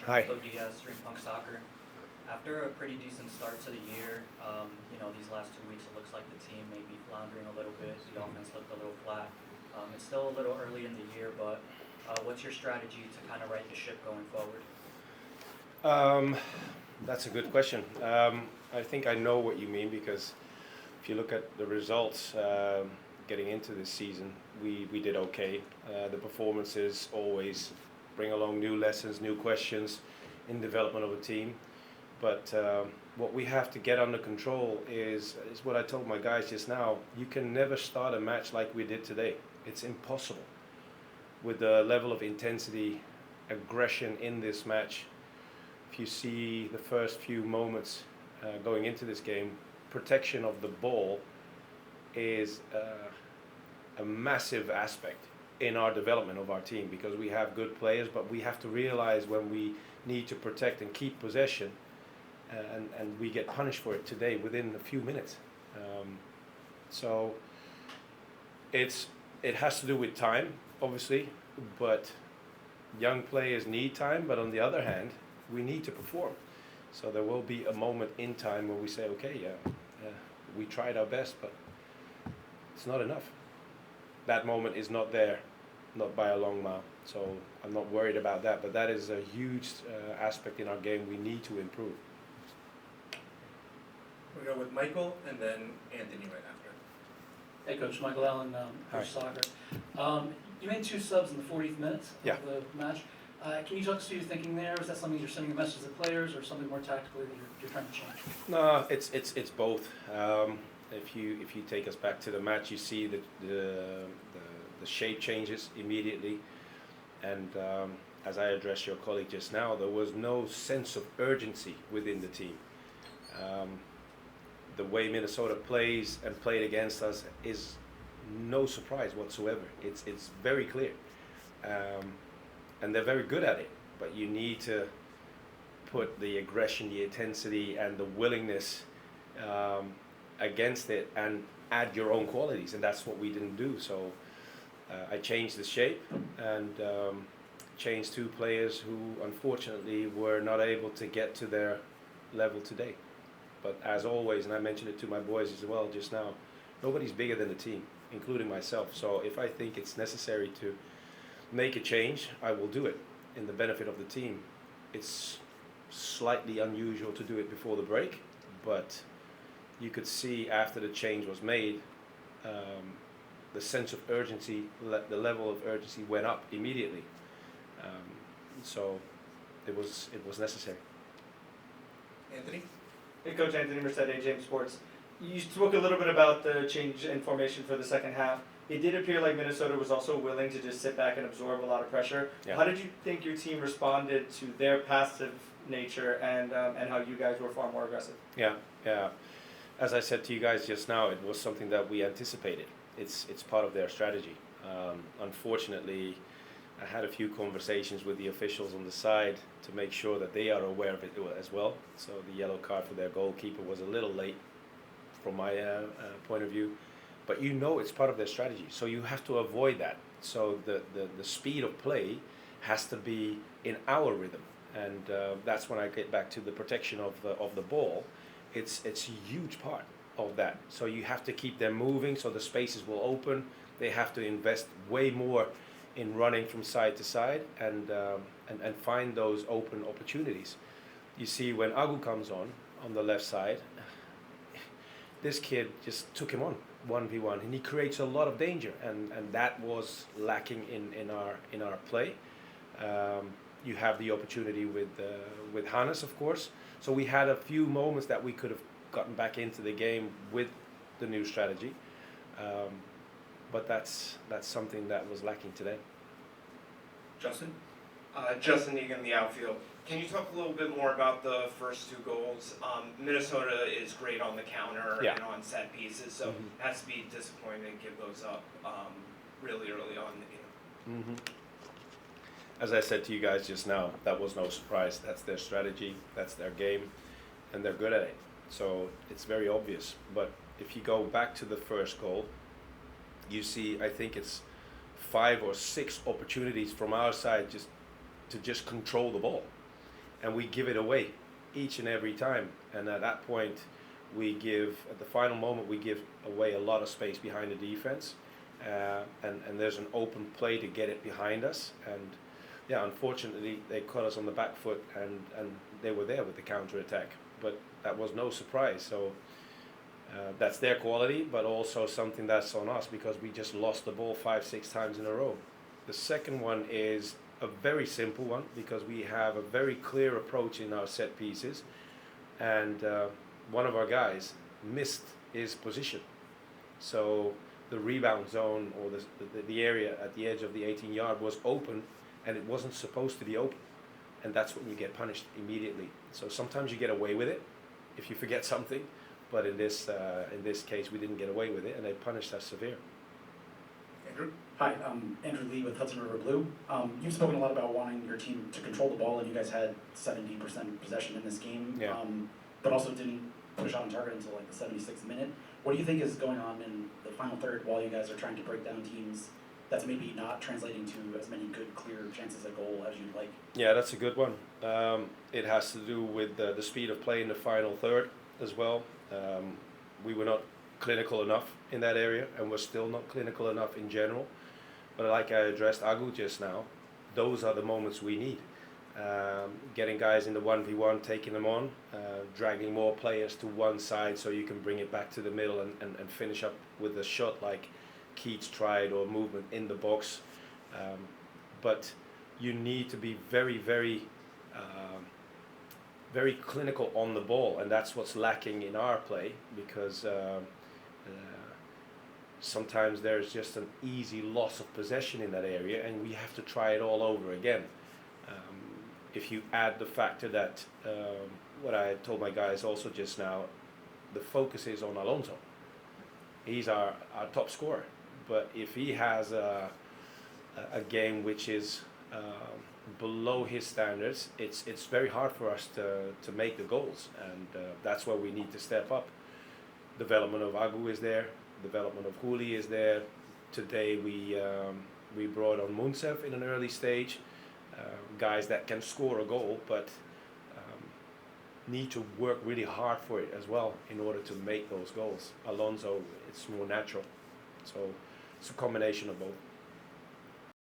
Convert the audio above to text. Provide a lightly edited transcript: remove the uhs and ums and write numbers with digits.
Hi. Diaz, Stream Punk Soccer. After a pretty decent start to the year, these last 2 weeks it looks like the team may be floundering a little bit. The offense looked a little flat. It's still a little early in the year, but what's your strategy to kind of right the ship going forward? That's a good question. I think I know what you mean, because if you look at the results getting into this season, we did okay. The performances always bring along new lessons, new questions in development of a team. But what we have to get under control is what I told my guys just now. You can never start a match like we did today. It's impossible. With the level of intensity, aggression in this match, if you see the first few moments going into this game, protection of the ball is a massive aspect in our development of our team, because we have good players, but we have to realize when we need to protect and keep possession, and we get punished for it today within a few minutes. So it has to do with time, obviously, but young players need time, but on the other hand, we need to perform. So there will be a moment in time where we say, okay, we tried our best, but it's not enough. That moment is not there, not by a long mile. So I'm not worried about that, but that is a huge aspect in our game we need to improve. We go with Michael and then Anthony right after. Hey Coach, Michael Allen, Coach Soccer. You made 2 subs in the 40th minute of the match. Can you talk us through your thinking there? Is that something you're sending a message to the players, or something more tactically that you're trying to change? No, it's both. If you take us back to the match, you see that the shape changes immediately, and as I addressed your colleague just now, there was no sense of urgency within the team. The way Minnesota plays and played against us is no surprise whatsoever. It's very clear, and they're very good at it. But you need to put the aggression, the intensity, and the willingness against it, and add your own qualities, and that's what we didn't do. So I changed the shape and changed 2 players who unfortunately were not able to get to their level today. But as always, and I mentioned it to my boys as well just now, nobody's bigger than the team, including myself. So if I think it's necessary to make a change, I will do it in the benefit of the team. It's slightly unusual to do it before the break, but you could see after the change was made, the sense of urgency, the level of urgency went up immediately. So it was necessary. Anthony? Hey Coach, Anthony Merced, James Sports. You spoke a little bit about the change in formation for the second half. It did appear like Minnesota was also willing to just sit back and absorb a lot of pressure. Yeah. How did you think your team responded to their passive nature, and how you guys were far more aggressive? Yeah. As I said to you guys just now, it was something that we anticipated. It's part of their strategy. Unfortunately, I had a few conversations with the officials on the side to make sure that they are aware of it as well. So the yellow card for their goalkeeper was a little late from my point of view. But it's part of their strategy. So you have to avoid that. So the speed of play has to be in our rhythm. And that's when I get back to the protection of the ball. It's a huge part of that. So you have to keep them moving so the spaces will open. They have to invest way more in running from side to side and find those open opportunities. You see, when Agu comes on the left side, this kid just took him on 1v1, and he creates a lot of danger, and that was lacking in our play. You have the opportunity with Hannes, of course. So we had a few moments that we could have gotten back into the game with the new strategy. But that's something that was lacking today. Justin? Justin Egan, the outfield. Can you talk a little bit more about the first 2 goals? Minnesota is great on the counter and on set pieces, so it has to be disappointing to give those up really early on in the game. As I said to you guys just now, that was no surprise. That's their strategy, that's their game, and they're good at it. So it's very obvious. But if you go back to the first goal, you see, I think it's 5 or 6 opportunities from our side to just control the ball. and we give it away each and every time. And at that point, at the final moment, we give away a lot of space behind the defense, and there's an open play to get it behind us. And yeah, unfortunately, they caught us on the back foot, and they were there with the counter attack. But that was no surprise. So that's their quality, but also something that's on us because we just lost the ball 5-6 times in a row. The second one is a very simple one because we have a very clear approach in our set pieces, and one of our guys missed his position. So the rebound zone, or the area at the edge of the 18-yard was open, and it wasn't supposed to be open. And that's when you get punished immediately. So sometimes you get away with it if you forget something, but in this case we didn't get away with it, and they punished us severe. Andrew? Hi, Andrew Lee with Hudson River Blue. You've spoken a lot about wanting your team to control the ball, and you guys had 70% possession in this game, Yeah. but also didn't put a shot on target until like the 76th minute. What do you think is going on in the final third while you guys are trying to break down teams that's maybe not translating to as many good, clear chances at goal as you'd like? Yeah, that's a good one. It has to do with the speed of play in the final third as well. We were not clinical enough in that area, and we're still not clinical enough in general. But like I addressed Agu just now, those are the moments we need. Getting guys in the 1v1, taking them on, dragging more players to one side so you can bring it back to the middle and finish up with a shot like Keats tried, or movement in the box. But you need to be very, very, very clinical on the ball, and that's what's lacking in our play because sometimes there's just an easy loss of possession in that area, and we have to try it all over again. If you add the factor that what I told my guys also just now, the focus is on Alonso. He's our top scorer, but if he has a game which is below his standards, it's very hard for us to make the goals, and that's where we need to step up. Development of Agu is there, development of Huli is there. Today we brought on Munsef in an early stage, guys that can score a goal, but need to work really hard for it as well in order to make those goals. Alonso, it's more natural, so it's a combination of both.